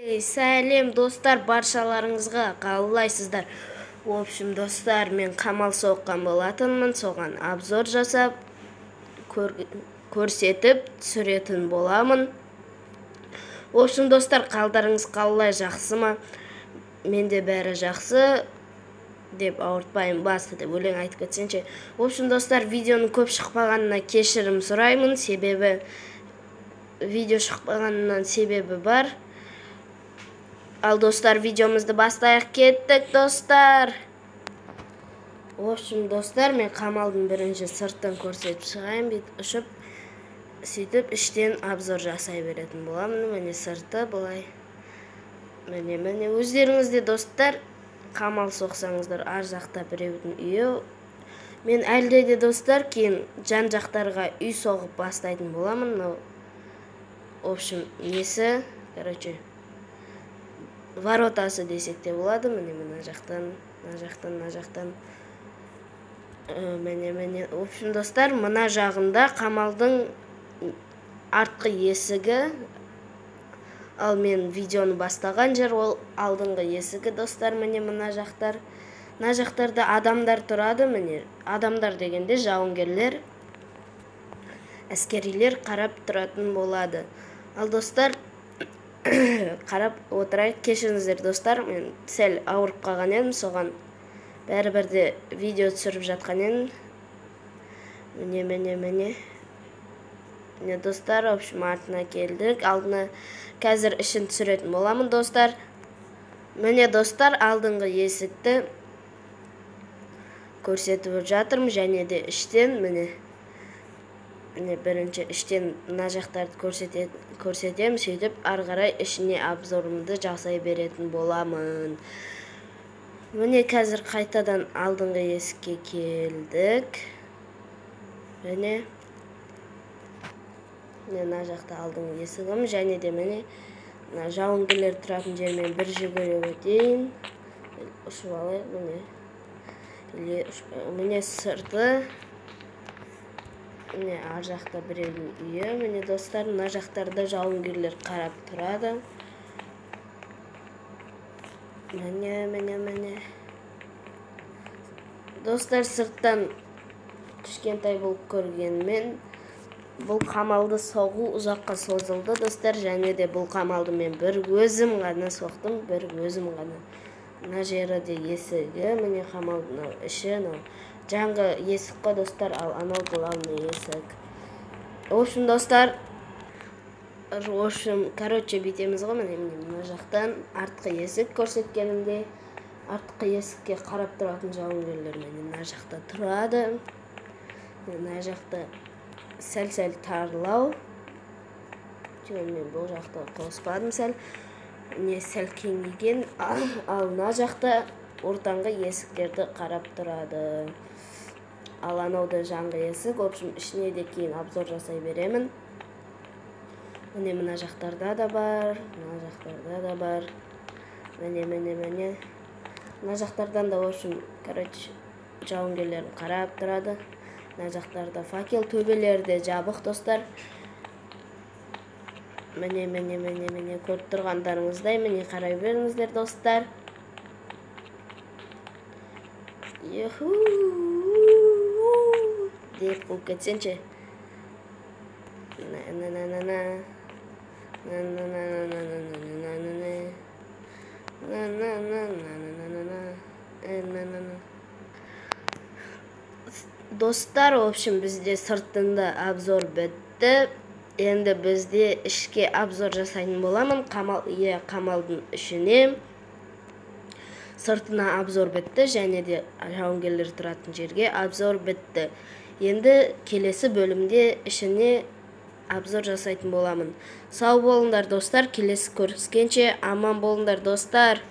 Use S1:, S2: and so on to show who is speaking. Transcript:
S1: Сәлем достар, баршаларыңызға қалайлайсыздар. В общем, достар, мен қамал соққан болатынмын, соған обзор жасап, көрсетіп, түсіретін боламын. В общем, достар, қалдарыңыз қалай, жақсы ма? Менде бәрі жақсы деп ауыртпайым, басты деп өлең айтып кетсенше. В общем, достар, видеоның көп шықпағанына кешірім сұраймын, себебі видео шықпағанынан себебі бар. Ал достар, видеомызды бастайық, кеттік достар. В общем, достар, мен қамалдың бірінші сырттан көрсетіп шығайын, бүйтіп ұшып, сөйтіп іштен обзор жасай беретін боламын. Міне сырты былай. Міне өздеріңізде достар, қамал соқсаңыздар, ар жақта біреудің үйі. Мен әлде де достар, кейін жан жақтарға үй соғып бастайтын боламын. В общем, несі, короче, воротасы десек те болады. Міне мына жақтан. Міне. В общем, достар, мына жағында қамалдың артқы есігі. Ал мен видеоны бастаған жер ол алдыңғы есігі, достар. Міне мына жақтар. Мына жақтарда адамдар тұрады. Міне адамдар дегенде жауынгерлер, әскерилер қарап тұратын болады. Ал достар, қарап отырайық, кешіріңіздер достар, мен сәл ауырып қалған едім, соған бәрібірде видео түсіріп жатқан едім. Міне достар, в общем, артына келдік. Алдына қазір ішін түсіретін боламын, достар. Міне достар, алдыңғы есікті көрсетіп жатырмын, және де іштен, міне бірінші іштен мына жақтарды көрсетем, сөйтіп арғарай ішіне обзорымды жасай беретін боламын. Міне қазір қайтадан алдыңғы есікке келдік. Міне мына жақта алдыңғы есігім, және де міне жауынгерлер тұратын жермен бір жүгіре өтейін. Ұшып алайық, міне сырты. Міне ар жақта біреудің үйі. Міне достар, мына жақтарда жауынгерлер қарап тұрады. Міне. Достар, сырттан кішкентай болып көргенмен, бұл қамалды соғу ұзаққа созылды, достар, және де бұл қамалды мен бір өзім ғана соқтым, Мына жері де есігі, міне қамалдың іші, жаңғы есік қой, достар, ал анау главный есік. В общем, достар, короче, бейтеміз ғой, мына жақтан артқы есік көрсеткенімде, артқы есікке қарап тұратын жауынгерлер мына жақта тұрады. Мына жақта сәл тарлау. Мен бұл жақта қоспадым сәл. Не сәл кеңейген, ал мына жақта ортаңғы есіктерді қарап тұрады. Ал анауды жаңғы есік, в общем, ішіне де кейін обзор жасай беремін. Міне мына жақтарда да бар, Міне. Мына жақтардан да, в общем, короче, жауынгерлерін қарап тұрады. Мына жақтарда факел, төбелерде жабық, достар. Міне, көріп тұрғандарыңыздай, міне қарай беріңіздер, достар. Деп бұл кетсенше. Достар, в общем, бізде сыртында обзор бітті. Енді бізде ішке обзор жасайтын боламын. Қамалдың ішіне сыртына обзор бітті, және де жауынгерлер тұратын жерге обзор бітті. Енді келесі бөлімде ішіне обзор жасайтын боламын. Сау болыңдар, достар, келесі көріскенше аман болыңдар, достар.